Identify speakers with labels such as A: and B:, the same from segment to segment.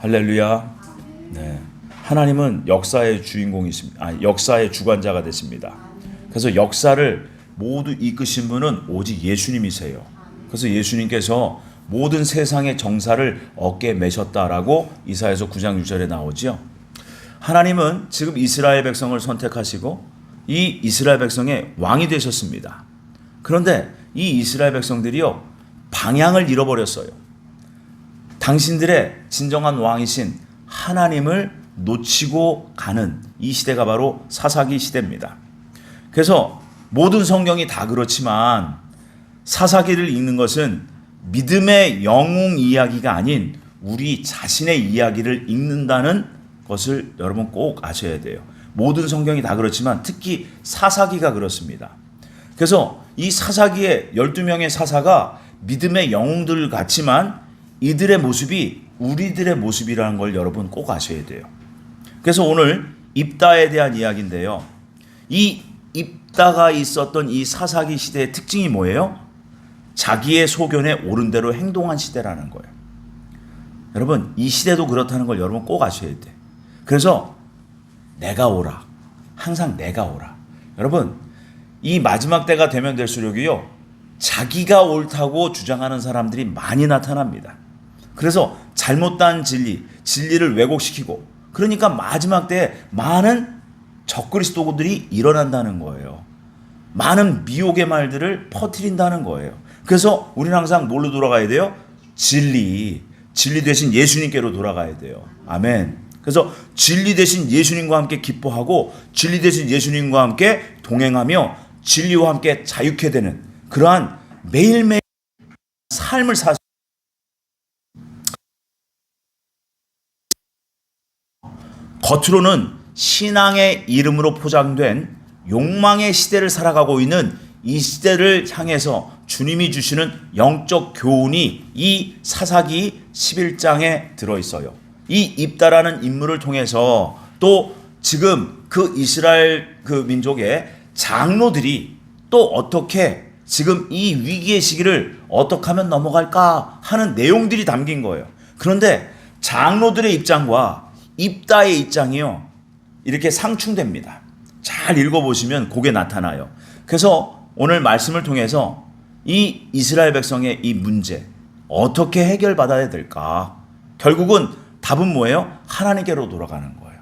A: 할렐루야. 네. 하나님은 역사의 주인공이십니다. 역사의 주관자가 되십니다. 그래서 역사를 모두 이끄신 분은 오직 예수님이세요. 그래서 예수님께서 모든 세상의 정사를 어깨에 메셨다라고 이사야서 9장 6절에 나오죠. 하나님은 지금 이스라엘 백성을 선택하시고 이 이스라엘 백성의 왕이 되셨습니다. 그런데 이 이스라엘 백성들이요, 방향을 잃어버렸어요. 당신들의 진정한 왕이신 하나님을 놓치고 가는 이 시대가 바로 사사기 시대입니다. 그래서 모든 성경이 다 그렇지만 사사기를 읽는 것은 믿음의 영웅 이야기가 아닌 우리 자신의 이야기를 읽는다는 것을 여러분 꼭 아셔야 돼요. 모든 성경이 다 그렇지만 특히 사사기가 그렇습니다. 그래서 이 사사기의 12명의 사사가 믿음의 영웅들 같지만 이들의 모습이 우리들의 모습이라는 걸 여러분 꼭 아셔야 돼요. 그래서 오늘 입다에 대한 이야기인데요. 이 입다가 있었던 이 사사기 시대의 특징이 뭐예요? 자기의 소견에 옳은 대로 행동한 시대라는 거예요. 여러분, 이 시대도 그렇다는 걸 여러분 꼭 아셔야 돼요. 그래서 내가 오라. 항상 내가 오라. 여러분, 이 마지막 때가 되면 될수록이요, 자기가 옳다고 주장하는 사람들이 많이 나타납니다. 그래서 잘못된 진리를 왜곡시키고, 그러니까 마지막 때에 많은 적그리스도들이 일어난다는 거예요. 많은 미혹의 말들을 퍼뜨린다는 거예요. 그래서 우리는 항상 뭘로 돌아가야 돼요? 진리 대신 예수님께로 돌아가야 돼요. 아멘. 그래서 진리 대신 예수님과 함께 기뻐하고 진리 대신 예수님과 함께 동행하며 진리와 함께 자유케 되는 그러한 매일매일 삶을 살 겉으로는 신앙의 이름으로 포장된 욕망의 시대를 살아가고 있는 이 시대를 향해서 주님이 주시는 영적 교훈이 이 사사기 11장에 들어있어요. 이 입다라는 인물을 통해서 또 지금 그 이스라엘 그 민족의 장로들이 또 어떻게 지금 이 위기의 시기를 어떻게 하면 넘어갈까 하는 내용들이 담긴 거예요. 그런데 장로들의 입장과 입다의 입장이요, 이렇게 상충됩니다. 잘 읽어보시면 그게 나타나요. 그래서 오늘 말씀을 통해서 이 이스라엘 백성의 이 문제 어떻게 해결받아야 될까? 결국은 답은 뭐예요? 하나님께로 돌아가는 거예요.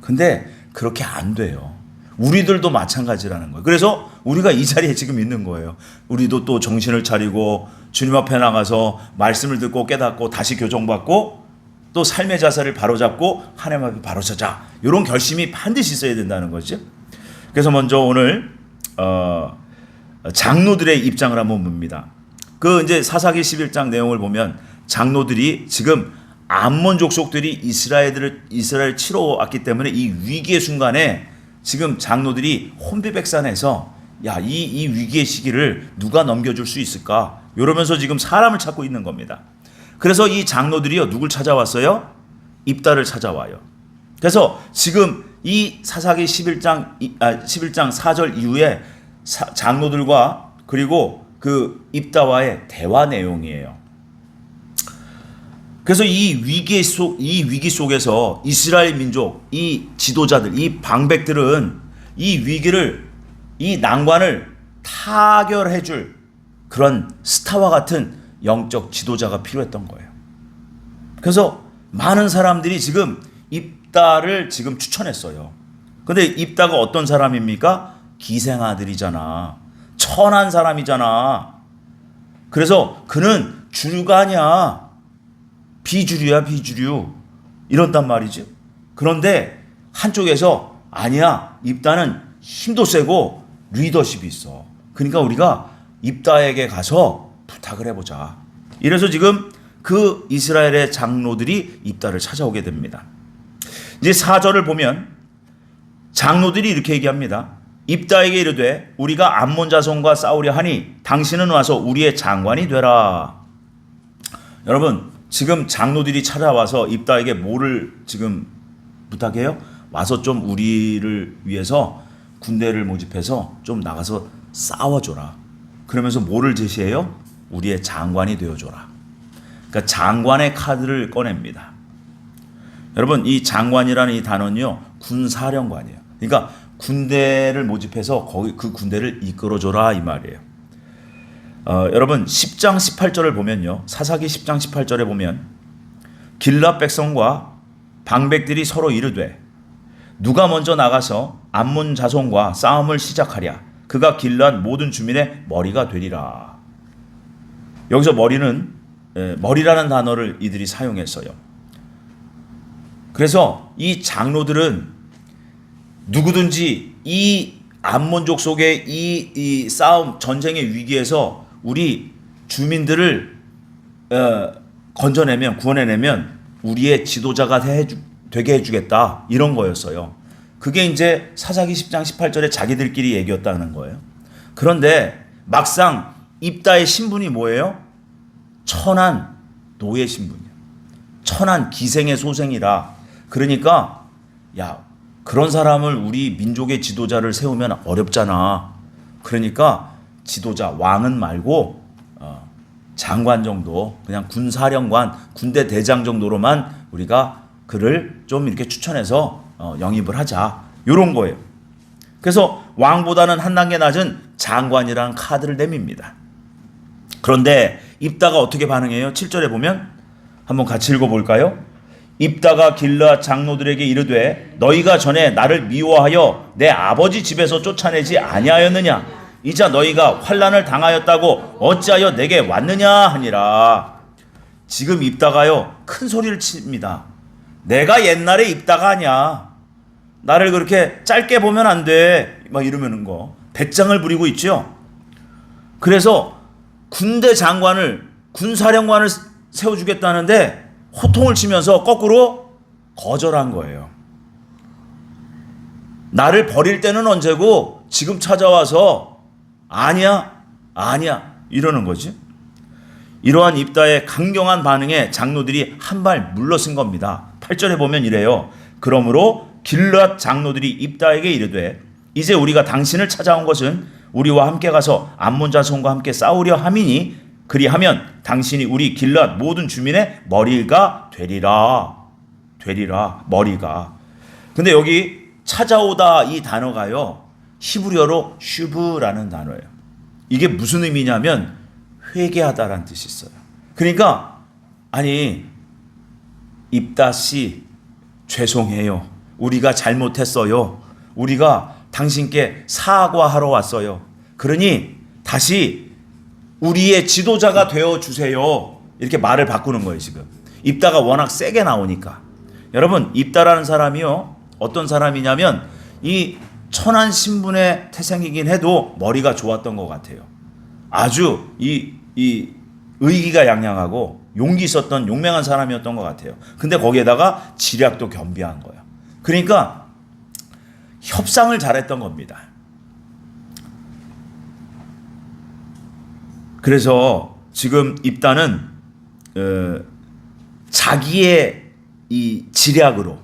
A: 근데 그렇게 안 돼요. 우리들도 마찬가지라는 거예요. 그래서 우리가 이 자리에 지금 있는 거예요. 우리도 또 정신을 차리고 주님 앞에 나가서 말씀을 듣고 깨닫고 다시 교정받고 또 삶의 자세를 바로잡고 하나님 앞에 바로서자, 이런 결심이 반드시 있어야 된다는 거죠. 그래서 먼저 오늘 장로들의 입장을 한번 봅니다. 그 이제 사사기 11장 내용을 보면 장로들이 지금 암몬 족속들이 이스라엘 치러 왔기 때문에 이 위기의 순간에 지금 장로들이 혼비백산해서 이 위기의 시기를 누가 넘겨줄 수 있을까? 이러면서 지금 사람을 찾고 있는 겁니다. 그래서 이 장로들이요, 누굴 찾아왔어요? 입다를 찾아와요. 그래서 지금 이 사사기 11장 4절 이후에 장로들과 그리고 그 입다와의 대화 내용이에요. 그래서 이 위기 속에서 이스라엘 민족, 이 지도자들, 이 방백들은 이 위기를, 이 난관을 타결해줄 그런 스타와 같은 영적 지도자가 필요했던 거예요. 그래서 많은 사람들이 지금 입다를 지금 추천했어요. 근데 입다가 어떤 사람입니까? 기생아들이잖아. 천한 사람이잖아. 그래서 그는 주류가냐, 비주류야, 비주류. 이런단 말이죠. 그런데 한쪽에서 아니야, 입다는 힘도 세고 리더십이 있어. 그러니까 우리가 입다에게 가서 부탁을 해보자. 이래서 지금 그 이스라엘의 장로들이 입다를 찾아오게 됩니다. 이제 4절을 보면 장로들이 이렇게 얘기합니다. 입다에게 이르되 우리가 암몬 자손과 싸우려 하니 당신은 와서 우리의 장관이 되라. 여러분, 지금 장로들이 찾아와서 입다에게 뭐를 지금 부탁해요? 와서 좀 우리를 위해서 군대를 모집해서 좀 나가서 싸워줘라. 그러면서 뭐를 제시해요? 우리의 장관이 되어줘라. 그러니까 장관의 카드를 꺼냅니다. 여러분 이 장관이라는 이 단어는요 군사령관이에요. 그러니까 군대를 모집해서 거기 그 군대를 이끌어줘라 이 말이에요. 여러분 10장 18절을 보면요, 사사기 10장 18절에 보면 길앗 백성과 방백들이 서로 이르되 누가 먼저 나가서 암몬 자손과 싸움을 시작하랴 그가 길앗 모든 주민의 머리가 되리라. 여기서 머리라는 단어를 이들이 사용했어요. 그래서 이 장로들은 누구든지 이 암몬족 속의 이 싸움 전쟁의 위기에서 우리 주민들을 건져내면, 구원해내면 우리의 지도자가 되게 해주겠다 이런 거였어요. 그게 이제 사사기 10장 18절에 자기들끼리 얘기했다는 거예요. 그런데 막상 입다의 신분이 뭐예요? 천한 노예 신분이에요. 천한 기생의 소생이라. 그러니까 야, 그런 사람을 우리 민족의 지도자를 세우면 어렵잖아. 그러니까 지도자 왕은 말고 장관 정도, 그냥 군사령관, 군대 대장 정도로만 우리가 그를 좀 이렇게 추천해서 영입을 하자. 이런 거예요. 그래서 왕보다는 한 단계 낮은 장관이라는 카드를 내밉니다. 그런데 입다가 어떻게 반응해요? 7절에 보면 한번 같이 읽어볼까요? 입다가 길앗 장로들에게 이르되 너희가 전에 나를 미워하여 내 아버지 집에서 쫓아내지 아니하였느냐? 이자 너희가 환난을 당하였다고 어찌하여 내게 왔느냐 하니라. 지금 입다가요 큰 소리를 칩니다. 내가 옛날에 입다가 아니야. 나를 그렇게 짧게 보면 안 돼. 막 이러면은 거 배짱을 부리고 있죠. 그래서 군대 장관을, 군사령관을 세워주겠다는데 호통을 치면서 거꾸로 거절한 거예요. 나를 버릴 때는 언제고 지금 찾아와서 아니야 이러는 거지. 이러한 입다의 강경한 반응에 장로들이 한 발 물러선 겁니다. 8절에 보면 이래요. 그러므로 길앗 장로들이 입다에게 이르되 이제 우리가 당신을 찾아온 것은 우리와 함께 가서 암몬 자손과 함께 싸우려 함이니 그리하면 당신이 우리 길앗 모든 주민의 머리가 되리라. 머리가. 근데 여기 찾아오다 이 단어가요 히브리어로 슈브라는 단어예요. 이게 무슨 의미냐면 회개하다라는 뜻이 있어요. 그러니까 아니 입다 씨 죄송해요. 우리가 잘못했어요. 우리가 당신께 사과하러 왔어요. 그러니 다시 우리의 지도자가 되어주세요. 이렇게 말을 바꾸는 거예요 지금. 입다가 워낙 세게 나오니까. 여러분 입다라는 사람이요 어떤 사람이냐면 이 천한 신분의 태생이긴 해도 머리가 좋았던 것 같아요. 아주 이 의기가 양양하고 용기 있었던 용맹한 사람이었던 것 같아요. 근데 거기에다가 지략도 겸비한 거예요. 그러니까 협상을 잘했던 겁니다. 그래서 지금 입다는 자기의 이 지략으로,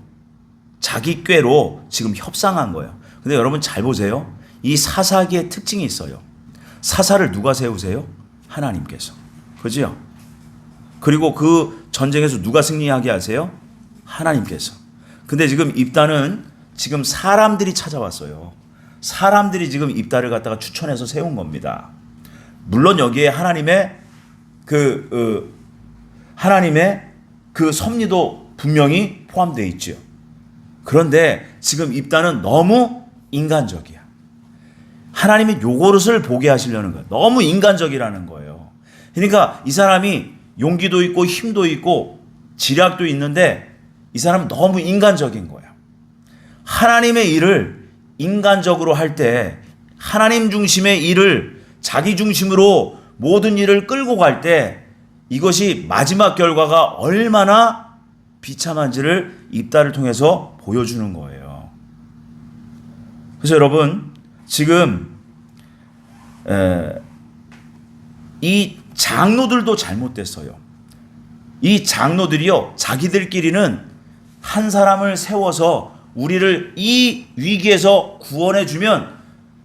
A: 자기 꾀로 지금 협상한 거예요. 근데 여러분 잘 보세요. 이 사사기의 특징이 있어요. 사사를 누가 세우세요? 하나님께서. 그죠? 그리고 그 전쟁에서 누가 승리하게 하세요? 하나님께서. 근데 지금 입다는 지금 사람들이 찾아왔어요. 사람들이 지금 입다를 갖다가 추천해서 세운 겁니다. 물론 여기에 하나님의 그 섭리도 분명히 포함되어 있죠. 그런데 지금 입다는 너무 인간적이야. 하나님이 요것을 보게 하시려는 거예요. 너무 인간적이라는 거예요. 그러니까 이 사람이 용기도 있고 힘도 있고 지략도 있는데 이 사람은 너무 인간적인 거예요. 하나님의 일을 인간적으로 할 때, 하나님 중심의 일을 자기 중심으로 모든 일을 끌고 갈 때 이것이 마지막 결과가 얼마나 비참한지를 입다를 통해서 보여주는 거예요. 그래서 여러분 지금 이 장로들도 잘못됐어요. 이 장로들이요 자기들끼리는 한 사람을 세워서 우리를 이 위기에서 구원해 주면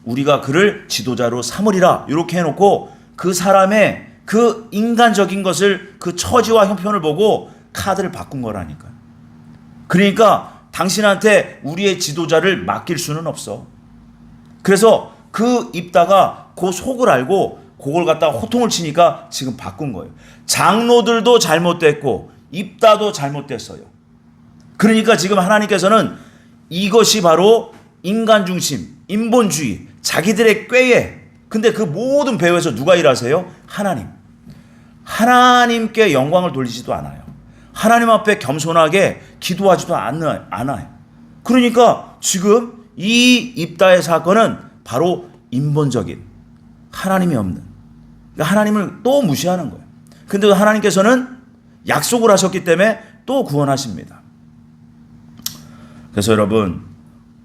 A: 우리가 그를 지도자로 삼으리라 이렇게 해놓고 그 사람의 그 인간적인 것을 그 처지와 형편을 보고 카드를 바꾼 거라니까요. 그러니까 당신한테 우리의 지도자를 맡길 수는 없어. 그래서 그 입다가 그 속을 알고 그걸 갖다가 호통을 치니까 지금 바꾼 거예요. 장로들도 잘못됐고 입다도 잘못됐어요. 그러니까 지금 하나님께서는 이것이 바로 인간 중심, 인본주의, 자기들의 꾀에, 근데 그 모든 배후에서 누가 일하세요? 하나님. 하나님께 영광을 돌리지도 않아요. 하나님 앞에 겸손하게 기도하지도 않아요. 그러니까 지금 이 입다의 사건은 바로 인본적인, 하나님이 없는, 그러니까 하나님을 또 무시하는 거예요. 근데 하나님께서는 약속을 하셨기 때문에 또 구원하십니다. 그래서 여러분,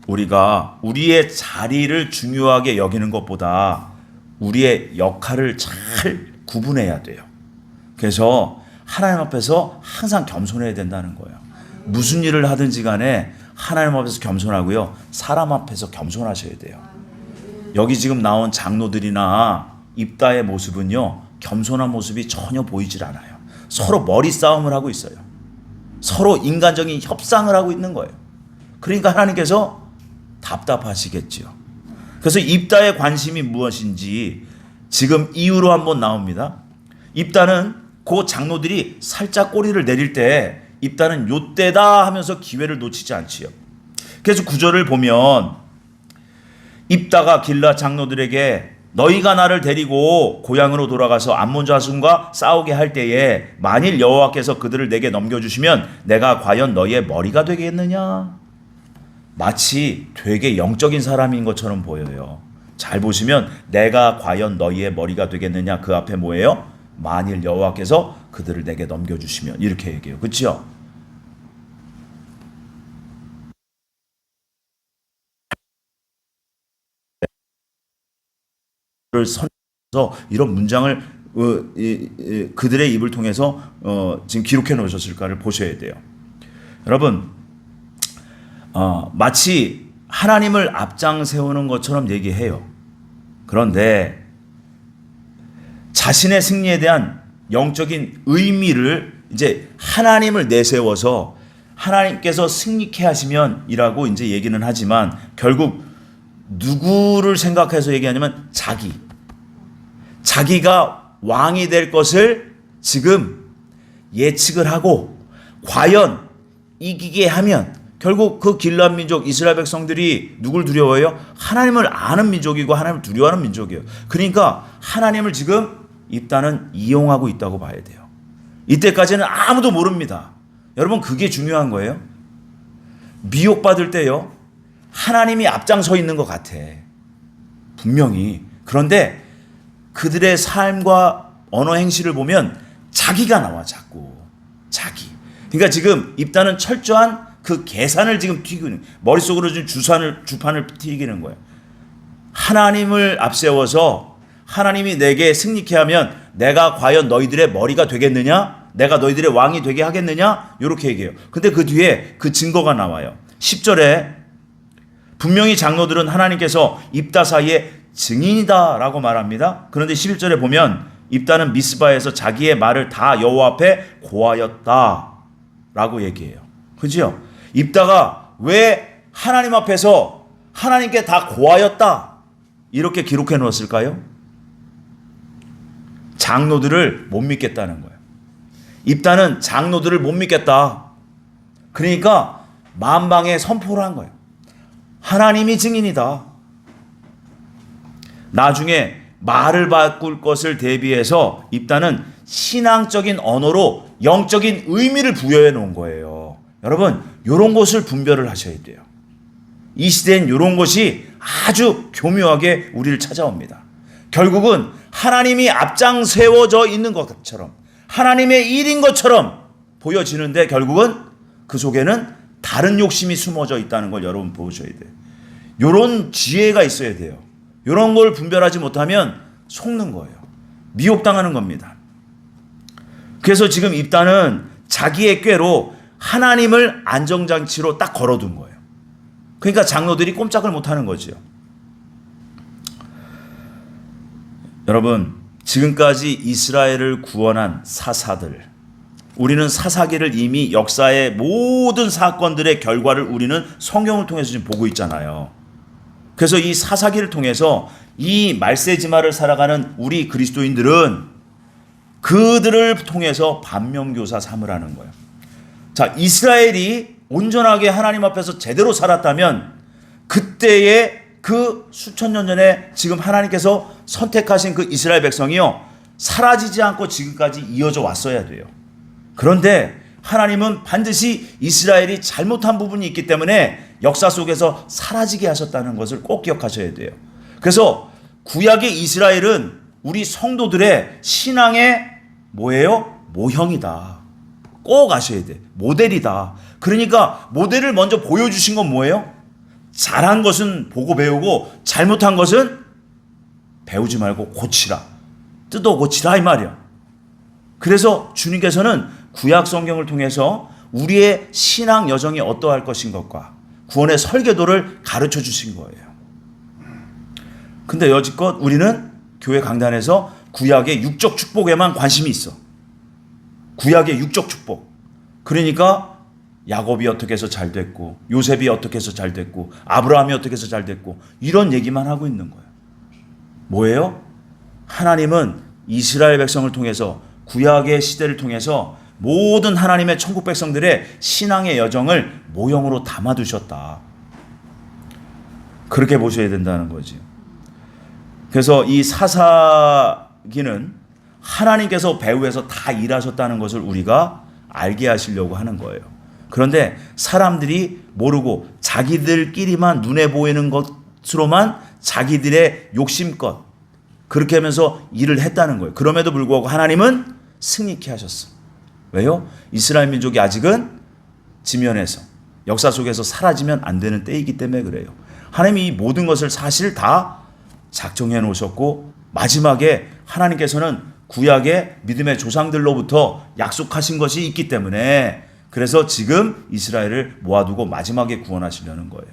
A: 우리가 우리의 자리를 중요하게 여기는 것보다 우리의 역할을 잘 구분해야 돼요. 그래서 하나님 앞에서 항상 겸손해야 된다는 거예요. 무슨 일을 하든지 간에 하나님 앞에서 겸손하고요, 사람 앞에서 겸손하셔야 돼요. 여기 지금 나온 장로들이나 입다의 모습은요, 겸손한 모습이 전혀 보이질 않아요. 서로 머리 싸움을 하고 있어요. 서로 인간적인 협상을 하고 있는 거예요. 그러니까 하나님께서 답답하시겠죠. 그래서 입다의 관심이 무엇인지 지금 이유로 한번 나옵니다. 입다는 그 장로들이 살짝 꼬리를 내릴 때 입다는 요때다 하면서 기회를 놓치지 않지요. 그래서 구절을 보면 입다가 길라 장로들에게 너희가 나를 데리고 고향으로 돌아가서 암몬 자손과 싸우게 할 때에 만일 여호와께서 그들을 내게 넘겨주시면 내가 과연 너희의 머리가 되겠느냐? 마치 되게 영적인 사람인 것처럼 보여요. 잘 보시면 내가 과연 너희의 머리가 되겠느냐, 그 앞에 뭐예요? 만일 여호와께서 그들을 내게 넘겨주시면, 이렇게 얘기해요. 그렇죠? 선서 이런 문장을 그들의 입을 통해서 지금 기록해 놓으셨을까를 보셔야 돼요. 여러분, 마치 하나님을 앞장 세우는 것처럼 얘기해요. 그런데 자신의 승리에 대한 영적인 의미를 이제 하나님을 내세워서 하나님께서 승리케 하시면이라고 이제 얘기는 하지만 결국 누구를 생각해서 얘기하냐면 자기가 왕이 될 것을 지금 예측을 하고 과연 이기게 하면 결국 그 길앗 민족 이스라엘 백성들이 누굴 두려워해요? 하나님을 아는 민족이고 하나님을 두려워하는 민족이에요. 그러니까 하나님을 지금 입다는 이용하고 있다고 봐야 돼요. 이때까지는 아무도 모릅니다. 여러분, 그게 중요한 거예요. 미혹받을 때요, 하나님이 앞장서 있는 것 같아, 분명히. 그런데 그들의 삶과 언어 행실을 보면 자기가 나와, 자꾸 자기. 그러니까 지금 입다는 철저한 그 계산을 지금 튀기는, 머릿속으로 좀 주판을 튀기는 거예요. 하나님을 앞세워서 하나님이 내게 승리케 하면 내가 과연 너희들의 머리가 되겠느냐? 내가 너희들의 왕이 되게 하겠느냐? 이렇게 얘기해요. 근데 그 뒤에 그 증거가 나와요. 10절에 분명히 장로들은 하나님께서 입다 사이에 증인이다 라고 말합니다. 그런데 11절에 보면 입다는 미스바에서 자기의 말을 다 여호와 앞에 고하였다 라고 얘기해요. 그죠? 입다가 왜 하나님 앞에서 하나님께 다 고하였다 이렇게 기록해 놓았을까요? 장로들을 못 믿겠다는 거예요. 입다는 장로들을 못 믿겠다. 그러니까 만방에 선포를 한 거예요. 하나님이 증인이다. 나중에 말을 바꿀 것을 대비해서 입다는 신앙적인 언어로 영적인 의미를 부여해 놓은 거예요. 여러분, 이런 것을 분별을 하셔야 돼요. 이 시대엔 이런 것이 아주 교묘하게 우리를 찾아옵니다. 결국은 하나님이 앞장 세워져 있는 것처럼 하나님의 일인 것처럼 보여지는데 결국은 그 속에는 다른 욕심이 숨어져 있다는 걸 여러분 보셔야 돼요. 이런 지혜가 있어야 돼요. 이런 걸 분별하지 못하면 속는 거예요. 미혹당하는 겁니다. 그래서 지금 입다는 자기의 꾀로 하나님을 안정장치로 딱 걸어둔 거예요. 그러니까 장로들이 꼼짝을 못하는 거죠. 여러분, 지금까지 이스라엘을 구원한 사사들, 우리는 사사기를 이미 역사의 모든 사건들의 결과를 우리는 성경을 통해서 지금 보고 있잖아요. 그래서 이 사사기를 통해서 이 말세지마를 살아가는 우리 그리스도인들은 그들을 통해서 반면교사 삼으라는 거예요. 자, 이스라엘이 온전하게 하나님 앞에서 제대로 살았다면 그때의 그 수천 년 전에 지금 하나님께서 선택하신 그 이스라엘 백성이요, 사라지지 않고 지금까지 이어져 왔어야 돼요. 그런데 하나님은 반드시 이스라엘이 잘못한 부분이 있기 때문에 역사 속에서 사라지게 하셨다는 것을 꼭 기억하셔야 돼요. 그래서 구약의 이스라엘은 우리 성도들의 신앙의 뭐예요? 모형이다. 꼭 아셔야 돼. 모델이다. 그러니까 모델을 먼저 보여주신 건 뭐예요? 잘한 것은 보고 배우고 잘못한 것은 배우지 말고 고치라. 뜯어 고치라 이 말이야. 그래서 주님께서는 구약 성경을 통해서 우리의 신앙 여정이 어떠할 것인 것과 구원의 설계도를 가르쳐 주신 거예요. 근데 여지껏 우리는 교회 강단에서 구약의 육적 축복에만 관심이 있어. 구약의 육적 축복. 그러니까 야곱이 어떻게 해서 잘 됐고, 요셉이 어떻게 해서 잘 됐고, 아브라함이 어떻게 해서 잘 됐고, 이런 얘기만 하고 있는 거예요. 뭐예요? 하나님은 이스라엘 백성을 통해서, 구약의 시대를 통해서 모든 하나님의 천국 백성들의 신앙의 여정을 모형으로 담아두셨다. 그렇게 보셔야 된다는 거지. 그래서 이 사사기는 하나님께서 배후에서 다 일하셨다는 것을 우리가 알게 하시려고 하는 거예요. 그런데 사람들이 모르고 자기들끼리만 눈에 보이는 것으로만 자기들의 욕심껏 그렇게 하면서 일을 했다는 거예요. 그럼에도 불구하고 하나님은 승리케 하셨어. 왜요? 이스라엘 민족이 아직은 지면에서 역사 속에서 사라지면 안 되는 때이기 때문에 그래요. 하나님이 이 모든 것을 사실 다 작정해 놓으셨고 마지막에 하나님께서는 구약의 믿음의 조상들로부터 약속하신 것이 있기 때문에 그래서 지금 이스라엘을 모아두고 마지막에 구원하시려는 거예요.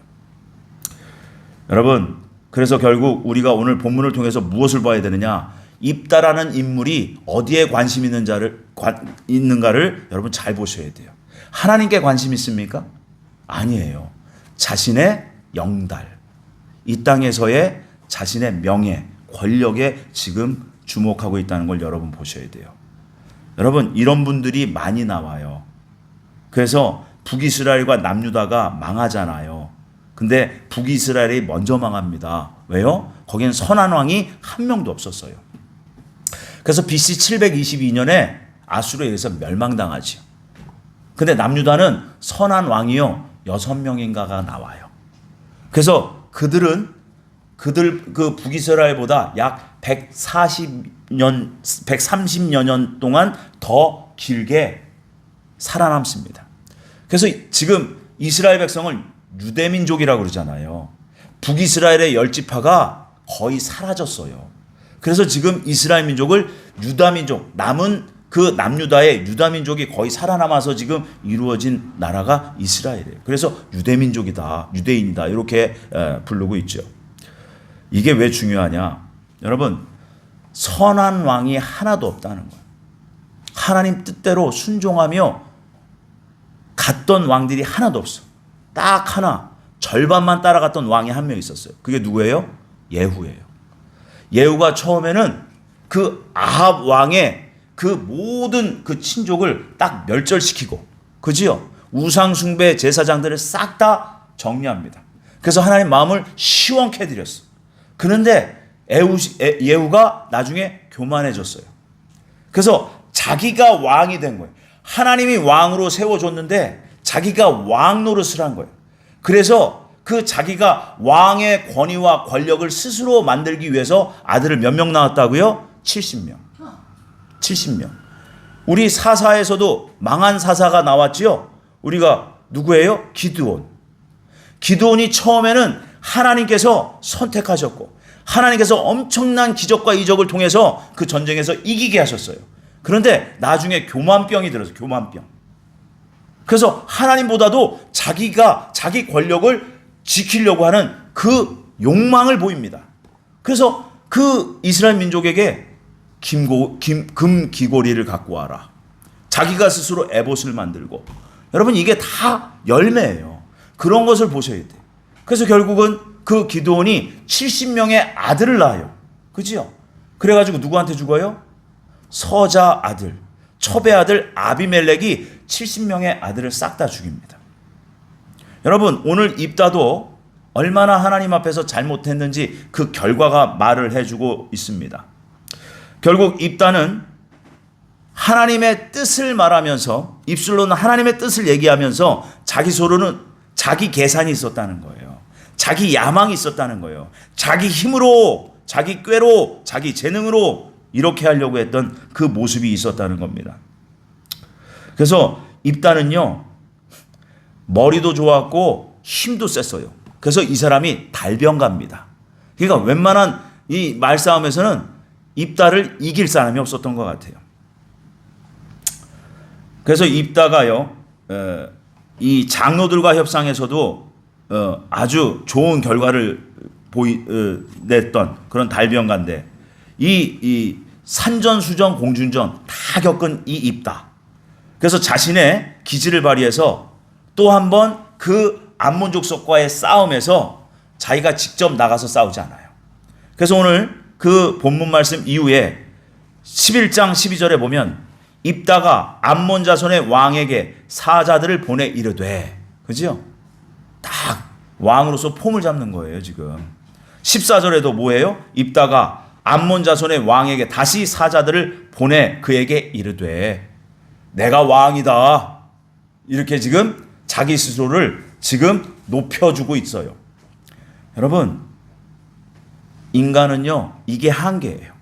A: 여러분, 그래서 결국 우리가 오늘 본문을 통해서 무엇을 봐야 되느냐? 입다라는 인물이 어디에 관심 있는가를 여러분 잘 보셔야 돼요. 하나님께 관심 있습니까? 아니에요. 자신의 영달, 이 땅에서의 자신의 명예, 권력에 지금 주목하고 있다는 걸 여러분 보셔야 돼요. 여러분, 이런 분들이 많이 나와요. 그래서 북이스라엘과 남유다가 망하잖아요. 근데 북이스라엘이 먼저 망합니다. 왜요? 거기는 선한 왕이 한 명도 없었어요. 그래서 BC 722년에 아수르에 의해서 멸망당하죠. 근데 남유다는 선한 왕이요 6명인가가 나와요. 그래서 그들 그 북이스라엘보다 약 130여 년 동안 더 길게 살아남습니다. 그래서 지금 이스라엘 백성을 유대민족이라고 그러잖아요. 북이스라엘의 10지파가 거의 사라졌어요. 그래서 지금 이스라엘 민족을 유다민족, 남은 그 남유다의 유다민족이 거의 살아남아서 지금 이루어진 나라가 이스라엘이에요. 그래서 유대민족이다, 유대인이다 이렇게 부르고 있죠. 이게 왜 중요하냐? 여러분, 선한 왕이 하나도 없다는 거예요. 하나님 뜻대로 순종하며 갔던 왕들이 하나도 없어. 딱 하나, 절반만 따라갔던 왕이 한 명 있었어요. 그게 누구예요? 예후예요. 예후가 처음에는 그 아합 왕의 그 모든 그 친족을 딱 멸절시키고, 그지요? 우상숭배 제사장들을 싹 다 정리합니다. 그래서 하나님 마음을 시원케 해드렸어. 그런데 예후가 나중에 교만해졌어요. 그래서 자기가 왕이 된 거예요. 하나님이 왕으로 세워줬는데 자기가 왕 노릇을 한 거예요. 그래서 그 자기가 왕의 권위와 권력을 스스로 만들기 위해서 아들을 몇 명 낳았다고요? 70명. 70명. 우리 사사에서도 망한 사사가 나왔지요. 우리가 누구예요? 기드온. 기드온이 처음에는 하나님께서 선택하셨고 하나님께서 엄청난 기적과 이적을 통해서 그 전쟁에서 이기게 하셨어요. 그런데 나중에 교만병이 들어서 교만병. 그래서 하나님보다도 자기가 자기 권력을 지키려고 하는 그 욕망을 보입니다. 그래서 그 이스라엘 민족에게 금 귀고리를 갖고 와라. 자기가 스스로 에봇을 만들고. 여러분 이게 다 열매예요. 그런 것을 보셔야 돼요. 그래서 결국은 그 기드온이 70명의 아들을 낳아요. 그지요? 그래가지고 누구한테 죽어요? 서자 아들, 첩의 아들 아비멜렉이 70명의 아들을 싹 다 죽입니다. 여러분 오늘 입다도 얼마나 하나님 앞에서 잘못했는지 그 결과가 말을 해주고 있습니다. 결국 입다는 하나님의 뜻을 말하면서 입술로는 하나님의 뜻을 얘기하면서 자기 소로는 자기 계산이 있었다는 거예요. 자기 야망이 있었다는 거예요. 자기 힘으로, 자기 꾀로, 자기 재능으로 이렇게 하려고 했던 그 모습이 있었다는 겁니다. 그래서 입다는요, 머리도 좋았고 힘도 셌어요. 그래서 이 사람이 달병가입니다. 그러니까 웬만한 이 말싸움에서는 입다를 이길 사람이 없었던 것 같아요. 그래서 입다가요, 이 장로들과 협상에서도 아주 좋은 결과를 냈던 그런 달병가인데 이 산전수전 공준전 다 겪은 이 입다. 그래서 자신의 기질을 발휘해서 또 한 번 그 암몬 족속과의 싸움에서 자기가 직접 나가서 싸우지 않아요. 그래서 오늘 그 본문 말씀 이후에 11장 12절에 보면 입다가 암몬 자손의 왕에게 사자들을 보내 이르되, 그죠? 딱 왕으로서 폼을 잡는 거예요 지금. 14절에도 뭐예요? 입다가 암몬 자손의 왕에게 다시 사자들을 보내 그에게 이르되 내가 왕이다. 이렇게 지금 자기 스스로를 지금 높여주고 있어요. 여러분 인간은요 이게 한계예요.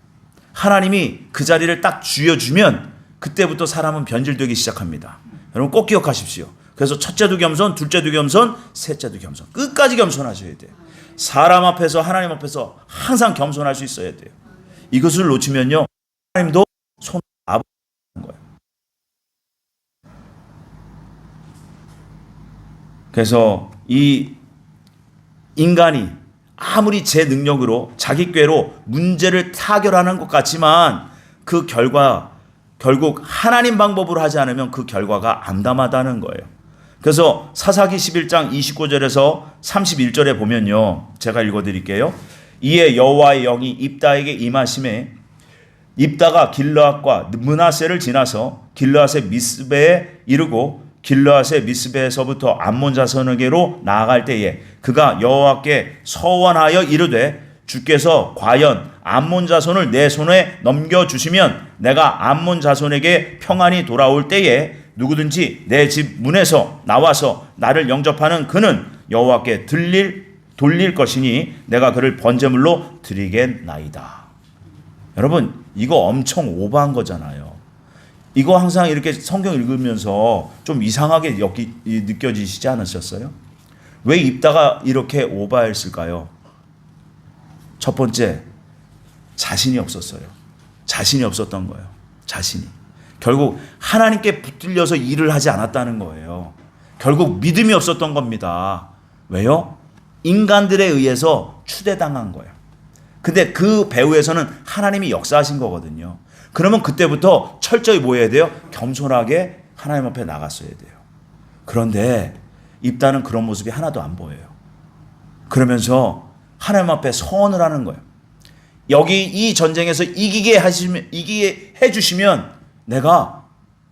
A: 하나님이 그 자리를 딱 쥐어주면 그때부터 사람은 변질되기 시작합니다. 여러분 꼭 기억하십시오. 그래서 첫째도 겸손, 둘째도 겸손, 셋째도 겸손. 끝까지 겸손하셔야 돼요. 사람 앞에서 하나님 앞에서 항상 겸손할 수 있어야 돼요. 이것을 놓치면요 하나님도 손 아버는 거예요. 그래서 이 인간이 아무리 제 능력으로 자기 꾀로 문제를 타결하는 것 같지만 그 결국 하나님 방법으로 하지 않으면 그 결과가 암담하다는 거예요. 그래서 사사기 11장 29절에서 31절에 보면요. 제가 읽어드릴게요. 이에 여호와의 영이 입다에게 임하심에 입다가 길르앗과 므낫세를 지나서 길르앗의 미스베에 이르고 길르앗의 미스베에서부터 암몬 자손에게로 나아갈 때에 그가 여호와께 서원하여 이르되 주께서 과연 암몬 자손을 내 손에 넘겨주시면 내가 암몬 자손에게 평안히 돌아올 때에 누구든지 내 집 문에서 나와서 나를 영접하는 그는 여호와께 돌릴 것이니 내가 그를 번제물로 드리겠나이다. 여러분 이거 엄청 오버한 거잖아요. 이거 항상 이렇게 성경 읽으면서 좀 이상하게 느껴지시지 않으셨어요? 왜 입다가 이렇게 오버했을까요? 첫 번째, 자신이 없었어요. 자신이 없었던 거예요. 자신이. 결국 하나님께 붙들려서 일을 하지 않았다는 거예요. 결국 믿음이 없었던 겁니다. 왜요? 인간들에 의해서 추대당한 거예요. 근데 그 배후에서는 하나님이 역사하신 거거든요. 그러면 그때부터 철저히 뭐 해야 돼요? 겸손하게 하나님 앞에 나갔어야 돼요. 그런데 입다는 그런 모습이 하나도 안 보여요. 그러면서 하나님 앞에 서원을 하는 거예요. 여기 이 전쟁에서 이기게 해주시면 내가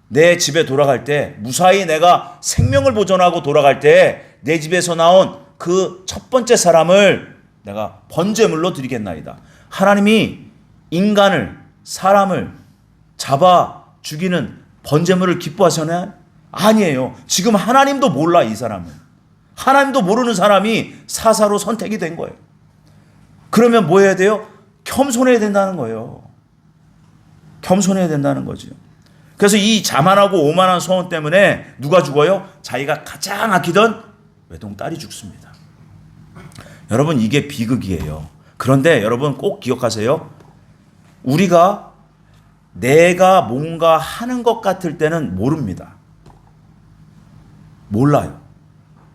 A: 내 집에 돌아갈 때 무사히 내가 생명을 보존하고 돌아갈 때 내 집에서 나온 그 첫 번째 사람을 내가 번제물로 드리겠나이다. 하나님이 사람을 잡아 죽이는 번제물을 기뻐하시나요? 아니에요. 지금 하나님도 몰라. 이 사람은 하나님도 모르는 사람이 사사로 선택이 된 거예요. 그러면 뭐 해야 돼요? 겸손해야 된다는 거예요. 겸손해야 된다는 거죠. 그래서 이 자만하고 오만한 소원 때문에 누가 죽어요? 자기가 가장 아끼던 외동딸이 죽습니다. 여러분 이게 비극이에요. 그런데 여러분 꼭 기억하세요. 우리가 내가 뭔가 하는 것 같을 때는 모릅니다. 몰라요.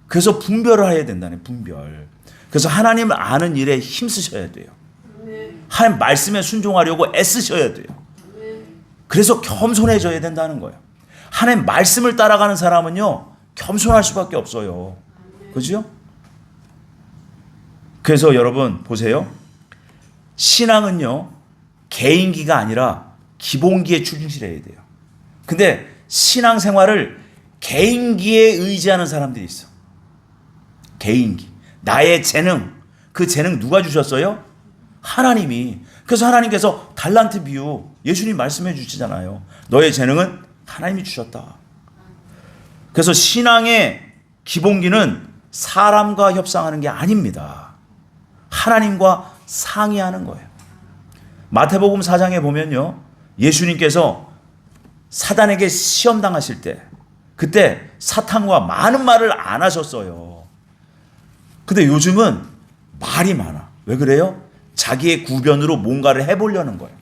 A: 그래서 분별을 해야 된다는 분별. 그래서 하나님을 아는 일에 힘쓰셔야 돼요. 하나님 말씀에 순종하려고 애쓰셔야 돼요. 그래서 겸손해져야 된다는 거예요. 하나님 말씀을 따라가는 사람은요, 겸손할 수밖에 없어요. 그죠? 그래서 여러분 보세요. 신앙은요, 개인기가 아니라 기본기에 충실해야 돼요. 근데 신앙생활을 개인기에 의지하는 사람들이 있어. 개인기. 나의 재능. 그 재능 누가 주셨어요? 하나님이. 그래서 하나님께서 달란트 비유, 예수님 말씀해 주시잖아요. 너의 재능은 하나님이 주셨다. 그래서 신앙의 기본기는 사람과 협상하는 게 아닙니다. 하나님과 상의하는 거예요. 마태복음 4장에 보면요, 예수님께서 사단에게 시험 당하실 때, 그때 사탄과 많은 말을 안 하셨어요. 근데 요즘은 말이 많아. 왜 그래요? 자기의 구변으로 뭔가를 해보려는 거예요.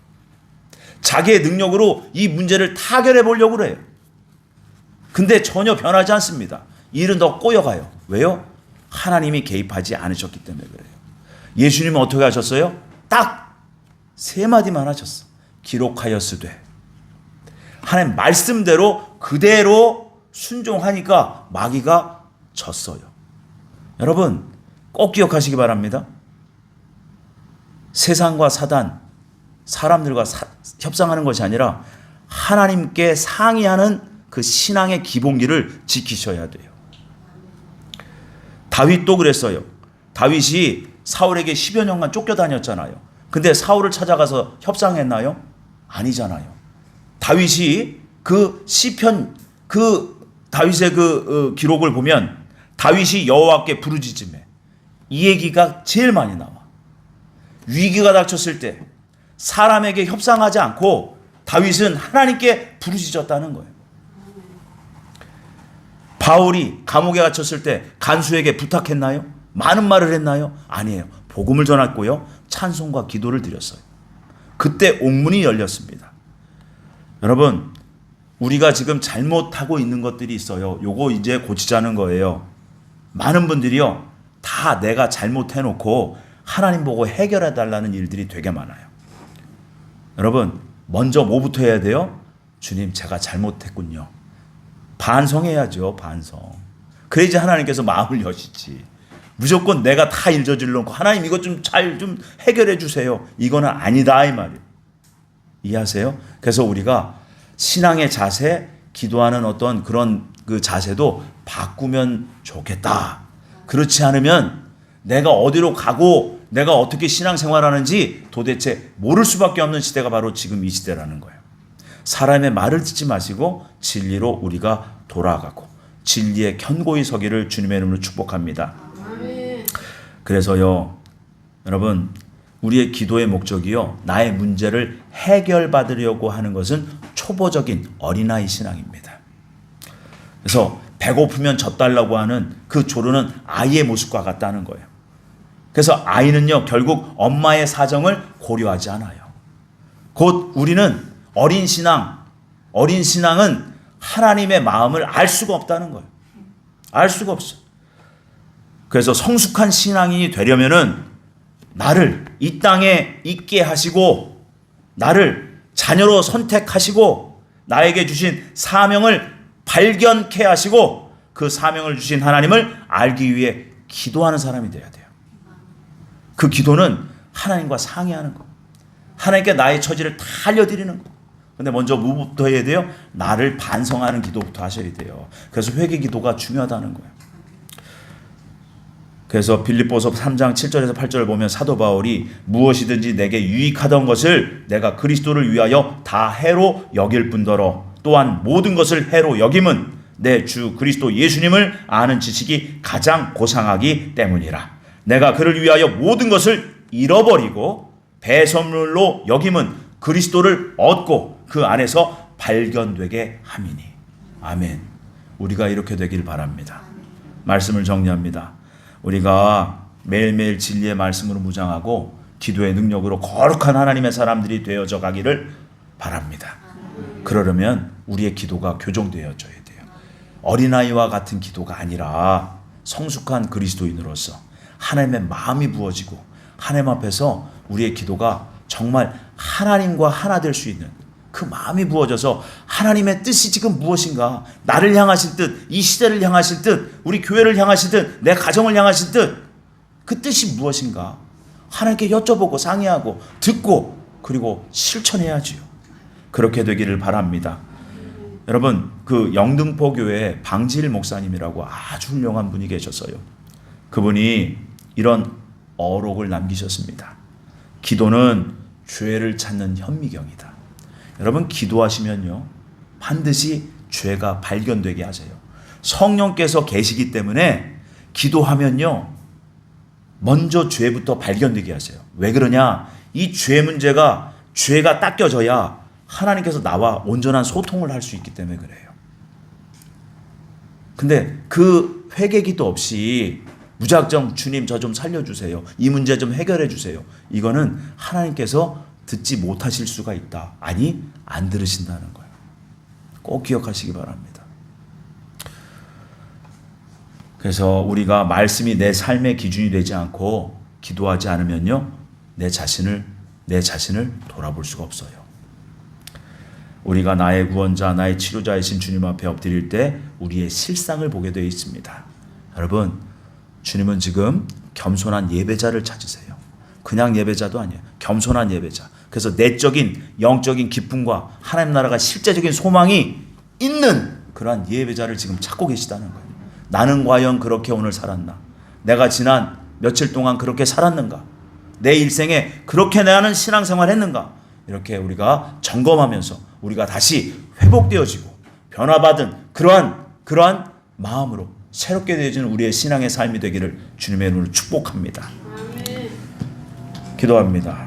A: 자기의 능력으로 이 문제를 타결해 보려고 그래요. 근데 전혀 변하지 않습니다. 일은 더 꼬여가요. 왜요? 하나님이 개입하지 않으셨기 때문에 그래요. 예수님은 어떻게 하셨어요? 딱 세 마디만 하셨어. 기록하였으되. 하나님 말씀대로 그대로 순종하니까 마귀가 졌어요. 여러분 꼭 기억하시기 바랍니다. 세상과 사단, 사람들과 협상하는 것이 아니라 하나님께 상의하는 그 신앙의 기본기를 지키셔야 돼요. 다윗도 그랬어요. 다윗이 사울에게 10여 년간 쫓겨다녔잖아요. 근데 사울을 찾아가서 협상했나요? 아니잖아요. 다윗이 그 시편, 다윗의 기록을 보면 다윗이 여호와께 부르짖음에 이 얘기가 제일 많이 나와. 위기가 닥쳤을 때 사람에게 협상하지 않고 다윗은 하나님께 부르짖었다는 거예요. 바울이 감옥에 갇혔을 때 간수에게 부탁했나요? 많은 말을 했나요? 아니에요. 복음을 전했고요, 찬송과 기도를 드렸어요. 그때 옥문이 열렸습니다. 여러분, 우리가 지금 잘못하고 있는 것들이 있어요. 요거 이제 고치자는 거예요. 많은 분들이요, 다 내가 잘못해놓고 하나님 보고 해결해 달라는 일들이 되게 많아요. 여러분, 먼저 뭐부터 해야 돼요? 주님, 제가 잘못했군요. 반성해야죠. 반성. 그래야지 하나님께서 마음을 여시지. 무조건 내가 다 일저질러 놓고 하나님 이것 좀 잘 좀 해결해 주세요. 이거는 아니다 이 말이에요. 이해하세요? 그래서 우리가 신앙의 자세, 기도하는 어떤 그런 그 자세도 바꾸면 좋겠다. 그렇지 않으면 내가 어디로 가고 내가 어떻게 신앙생활하는지 도대체 모를 수밖에 없는 시대가 바로 지금 이 시대라는 거예요. 사람의 말을 듣지 마시고 진리로 우리가 돌아가고 진리에 견고히 서기를 주님의 이름으로 축복합니다. 그래서요, 여러분, 우리의 기도의 목적이요, 나의 문제를 해결받으려고 하는 것은 초보적인 어린아이 신앙입니다. 그래서 배고프면 젖달라고 하는 그 조르는 아이의 모습과 같다는 거예요. 그래서 아이는요, 결국 엄마의 사정을 고려하지 않아요. 곧 우리는 어린 신앙은 하나님의 마음을 알 수가 없다는 거예요. 알 수가 없어. 그래서 성숙한 신앙인이 되려면은 나를 이 땅에 있게 하시고 나를 자녀로 선택하시고 나에게 주신 사명을 발견케 하시고 그 사명을 주신 하나님을 알기 위해 기도하는 사람이 돼야 돼요. 그 기도는 하나님과 상의하는 거. 하나님께 나의 처지를 다 알려드리는 거. 근데 먼저 뭐부터 해야 돼요? 나를 반성하는 기도부터 하셔야 돼요. 그래서 회개 기도가 중요하다는 거예요. 그래서 빌립보서 3장 7절에서 8절을 보면 사도 바울이 무엇이든지 내게 유익하던 것을 내가 그리스도를 위하여 다 해로 여길 뿐더러 또한 모든 것을 해로 여김은 내 주 그리스도 예수님을 아는 지식이 가장 고상하기 때문이라. 내가 그를 위하여 모든 것을 잃어버리고 배설물로 여김은 그리스도를 얻고 그 안에서 발견되게 함이니. 아멘. 우리가 이렇게 되길 바랍니다. 말씀을 정리합니다. 우리가 매일매일 진리의 말씀으로 무장하고 기도의 능력으로 거룩한 하나님의 사람들이 되어져 가기를 바랍니다. 그러려면 우리의 기도가 교정되어져야 돼요. 어린아이와 같은 기도가 아니라 성숙한 그리스도인으로서 하나님의 마음이 부어지고 하나님 앞에서 우리의 기도가 정말 하나님과 하나 될 수 있는 그 마음이 부어져서 하나님의 뜻이 지금 무엇인가, 나를 향하실 뜻, 이 시대를 향하실 뜻, 우리 교회를 향하실 뜻, 내 가정을 향하실 뜻, 그 뜻이 무엇인가 하나님께 여쭤보고 상의하고 듣고 그리고 실천해야지요. 그렇게 되기를 바랍니다. 여러분, 그 영등포 교회 방질 목사님이라고 아주 훌륭한 분이 계셨어요. 그분이 이런 어록을 남기셨습니다. 기도는 죄를 찾는 현미경이다. 여러분, 기도하시면요 반드시 죄가 발견되게 하세요. 성령께서 계시기 때문에 기도하면요 먼저 죄부터 발견되게 하세요. 왜 그러냐? 이 죄 문제가, 죄가 닦여져야 하나님께서 나와 온전한 소통을 할 수 있기 때문에 그래요. 근데 그 회개기도 없이 무작정 주님 저 좀 살려주세요, 이 문제 좀 해결해 주세요, 이거는 하나님께서 듣지 못하실 수가 있다. 아니, 안 들으신다는 거예요. 꼭 기억하시기 바랍니다. 그래서 우리가 말씀이 내 삶의 기준이 되지 않고 기도하지 않으면요 내 자신을 돌아볼 수가 없어요. 우리가 나의 구원자, 나의 치료자이신 주님 앞에 엎드릴 때 우리의 실상을 보게 되어 있습니다. 여러분, 주님은 지금 겸손한 예배자를 찾으세요. 그냥 예배자도 아니에요. 겸손한 예배자. 그래서 내적인 영적인 기쁨과 하나님 나라가 실제적인 소망이 있는 그러한 예배자를 지금 찾고 계시다는 거예요. 나는 과연 그렇게 오늘 살았나? 내가 지난 며칠 동안 그렇게 살았는가? 내 일생에 그렇게 나는 신앙생활 했는가? 이렇게 우리가 점검하면서 우리가 다시 회복되어지고 변화받은 그러한 마음으로 새롭게 되어지는 우리의 신앙의 삶이 되기를 주님의 이름으로 축복합니다. 기도합니다.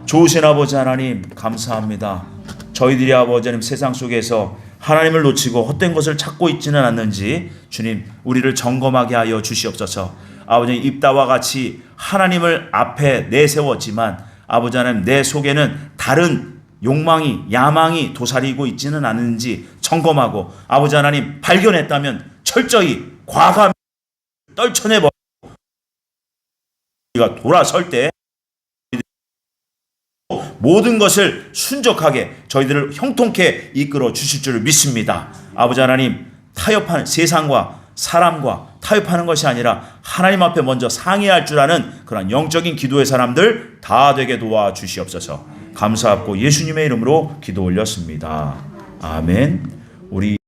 A: 좋으신 아버지 하나님, 감사합니다. 저희들이 아버지 하나님 세상 속에서 하나님을 놓치고 헛된 것을 찾고 있지는 않는지 주님 우리를 점검하게 하여 주시옵소서. 아버지, 입다와 같이 하나님을 앞에 내세웠지만 아버지 하나님 내 속에는 다른 욕망이, 야망이 도사리고 있지는 않은지 점검하고 아버지 하나님 발견했다면 철저히 과감히 떨쳐내버리고 우리가 돌아설 때 모든 것을 순적하게 저희들을 형통케 이끌어 주실 줄을 믿습니다. 아버지 하나님, 타협하는 세상과 사람과 타협하는 것이 아니라 하나님 앞에 먼저 상의할 줄 아는 그런 영적인 기도의 사람들 다 되게 도와주시옵소서. 감사하고 예수님의 이름으로 기도 올렸습니다. 아멘. 우리